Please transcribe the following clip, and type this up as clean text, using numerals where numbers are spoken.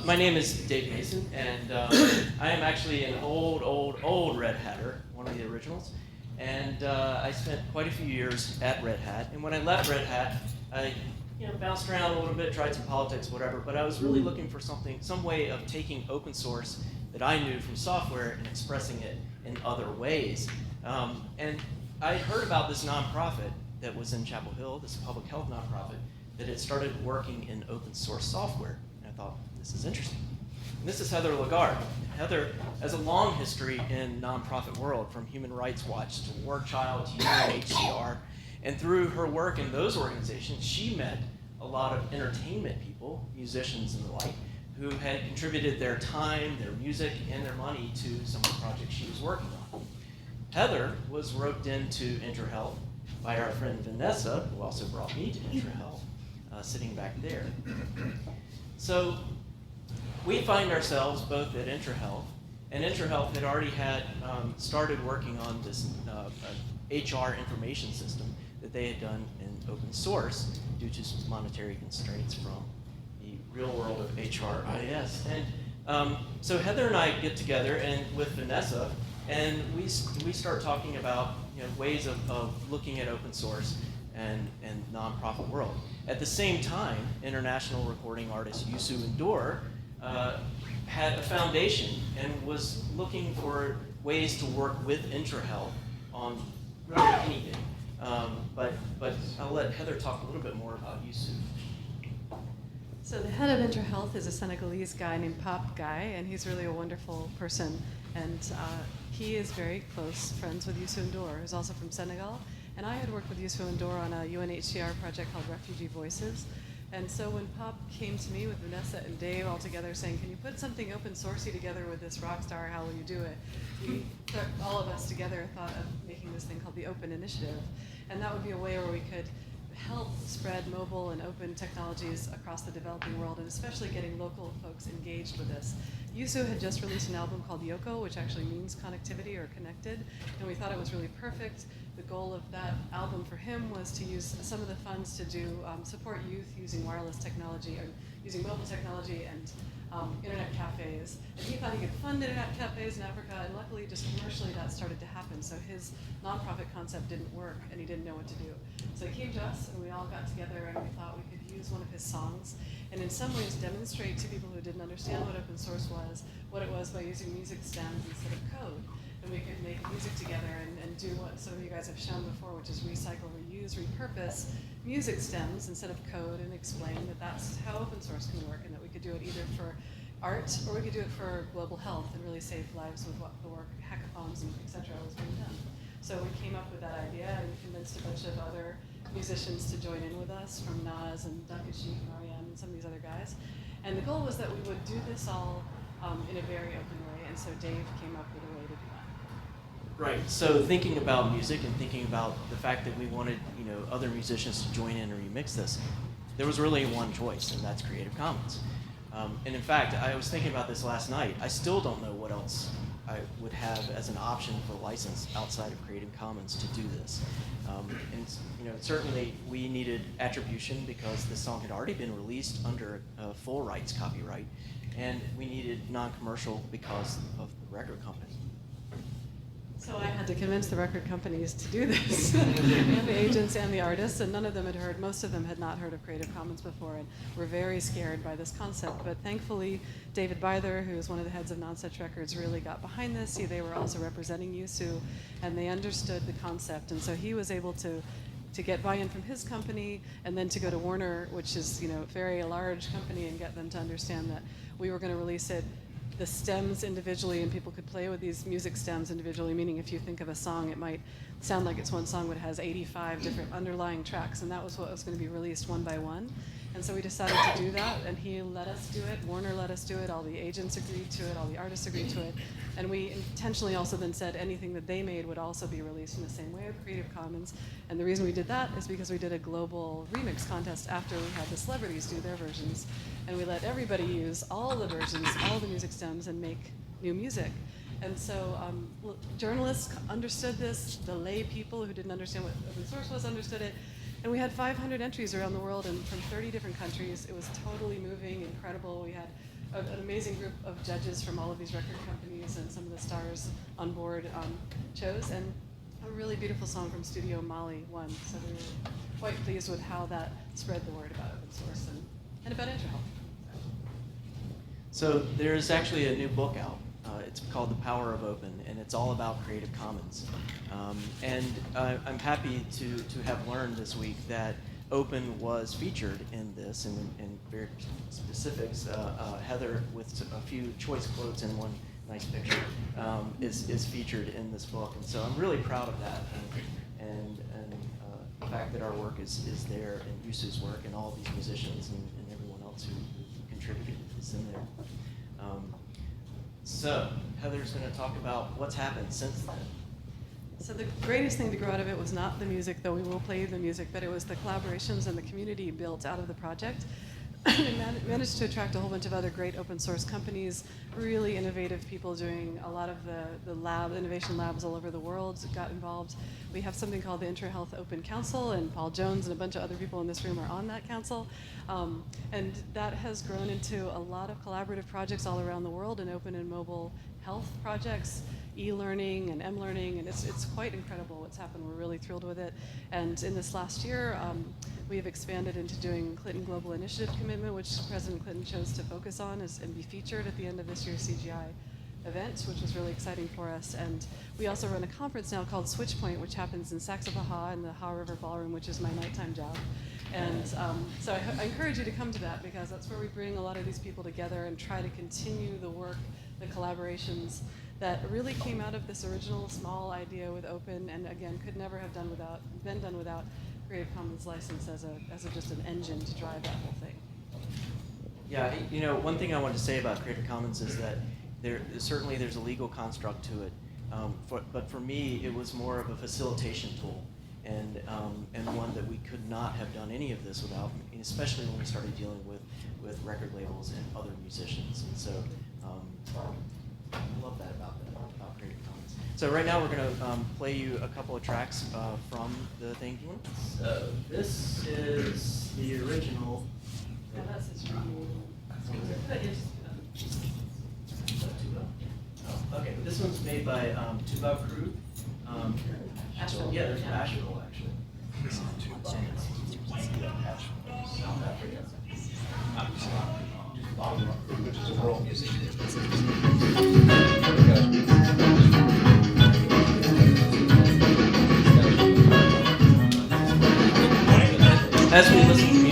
My name is Dave Mason, and I am actually an old Red Hatter, one of the originals. And I spent quite a few years at Red Hat. And when I left Red Hat, I bounced around a little bit, tried some politics, whatever. But I was really looking for some way of taking open source that I knew from software and expressing it in other ways. And I heard about this nonprofit that was in Chapel Hill, this public health nonprofit, that had started working in open source software. And I thought, this is interesting. And this is Heather Lagarde. Heather has a long history in nonprofit world, from Human Rights Watch to War Child to UNHCR. And through her work in those organizations, she met a lot of entertainment people, musicians and the like, who had contributed their time, their music, and their money to some of the projects she was working on. Heather was roped into IntraHealth by our friend Vanessa, who also brought me to IntraHealth, sitting back there. So we find ourselves both at IntraHealth, and IntraHealth had already started working on this HR information system that they had done in open source due to some monetary constraints from the real world of HRIS. And so Heather and I get together and with Vanessa, and we start talking about ways of looking at open source and nonprofit world. At the same time, international recording artist Youssou N'Dour had a foundation and was looking for ways to work with IntraHealth on really anything. But I'll let Heather talk a little bit more about Youssou. So the head of IntraHealth is a Senegalese guy named Pape Guy, and he's really a wonderful person. And he is very close friends with Youssou N'Dour, who's also from Senegal. And I had worked with Youssou N'Dour on a UNHCR project called Refugee Voices. And so when Pape came to me with Vanessa and Dave all together saying, can you put something open sourcey together with this rock star, how will you do it? All of us together thought of making this thing called the Open Initiative. And that would be a way where we could help spread mobile and open technologies across the developing world, and especially getting local folks engaged with this. Youssou had just released an album called Yoko, which actually means connectivity or connected, and we thought it was really perfect. The goal of that album for him was to use some of the funds to do support youth using wireless technology or using mobile technology and internet cafes. And he thought he could fund internet cafes in Africa, and luckily just commercially that started to happen. So his nonprofit concept didn't work and he didn't know what to do. So he came to us and we all got together and we thought we could use one of his songs and in some ways demonstrate to people who didn't understand what open source was, what it was by using music stems instead of code. And we could make music together and do what some of you guys have shown before, which is recycle, reuse, repurpose music stems instead of code, and explain that that's how open source can work, and that we could do it either for art or we could do it for global health and really save lives with what the work, hackathons and et cetera, was being done. So we came up with that idea and we convinced a bunch of other musicians to join in with us, from Nas and Dakashik and R.E.M. and some of these other guys. And the goal was that we would do this all in a very open way, and so Dave came up with a way to do that. Right. So thinking about music and thinking about the fact that we wanted, other musicians to join in and remix this, there was really one choice, and that's Creative Commons. And in fact, I was thinking about this last night. I still don't know what else I would have as an option for license outside of Creative Commons to do this. And certainly we needed attribution because the song had already been released under full rights copyright, and we needed non-commercial because of the record company. So I had to convince the record companies to do this, and the agents and the artists, and none of them had heard, most of them had not heard of Creative Commons before, and were very scared by this concept. But thankfully, David Byther, who is one of the heads of Nonsuch Records, really got behind this. They were also representing Youssou, and they understood the concept, and so he was able to get buy-in from his company, and then to go to Warner, which is a very large company, and get them to understand that we were going to release it the stems individually, and people could play with these music stems individually, meaning if you think of a song, it might sound like it's one song, but it has 85 different underlying tracks, and that was what was going to be released one by one. And so we decided to do that, and he let us do it, Warner let us do it, all the agents agreed to it, all the artists agreed to it, and we intentionally also then said anything that they made would also be released in the same way with Creative Commons. And the reason we did that is because we did a global remix contest after we had the celebrities do their versions, and we let everybody use all the versions, all the music stems, and make new music. And so journalists understood this, the lay people who didn't understand what open source was understood it, and we had 500 entries around the world and from 30 different countries. It was totally moving, incredible. We had an amazing group of judges from all of these record companies and some of the stars on board chose, and a really beautiful song from Studio Mali won. So we were quite pleased with how that spread the word about open source and about IntraHealth. So there's actually a new book out. It's called The Power of Open, and it's all about Creative Commons. I'm happy to have learned this week that Open was featured in this, and in very specifics, Heather, with a few choice quotes and one nice picture, is featured in this book. And so I'm really proud of that, and the fact that our work is there, and Yusu's work, and all of these musicians and everyone else who contributed is in there. So Heather's going to talk about what's happened since then. So the greatest thing to grow out of it was not the music, though we will play the music, but it was the collaborations and the community built out of the project. We managed to attract a whole bunch of other great open source companies, really innovative people doing a lot of the innovation labs all over the world got involved. We have something called the IntraHealth Open Council, and Paul Jones and a bunch of other people in this room are on that council. And that has grown into a lot of collaborative projects all around the world, and open and mobile health projects, e-learning and m-learning, and it's quite incredible what's happened. We're really thrilled with it. And in this last year, we have expanded into doing Clinton Global Initiative Commitment, which President Clinton chose to focus on and be featured at the end of this year's CGI event, which was really exciting for us. And we also run a conference now called Switchpoint, which happens in Saxe-Baja in the Ha River Ballroom, which is my nighttime job. And so I encourage you to come to that, because that's where we bring a lot of these people together and try to continue the work, the collaborations that really came out of this original small idea with Open, and again, could never have been done without Creative Commons license as just an engine to drive that whole thing. Yeah, one thing I wanted to say about Creative Commons is that certainly there's a legal construct to it, but for me, it was more of a facilitation tool, and one that we could not have done any of this without, especially when we started dealing with record labels and other musicians. And so I love that about Creative Commons. So right now we're going to play you a couple of tracks from the thing. So this is the original. Yeah, that's his Okay, this one's made by Tuba Crew. Asheville. Yeah, there's Asheville actually. South Africa. Which is a world music. As we listen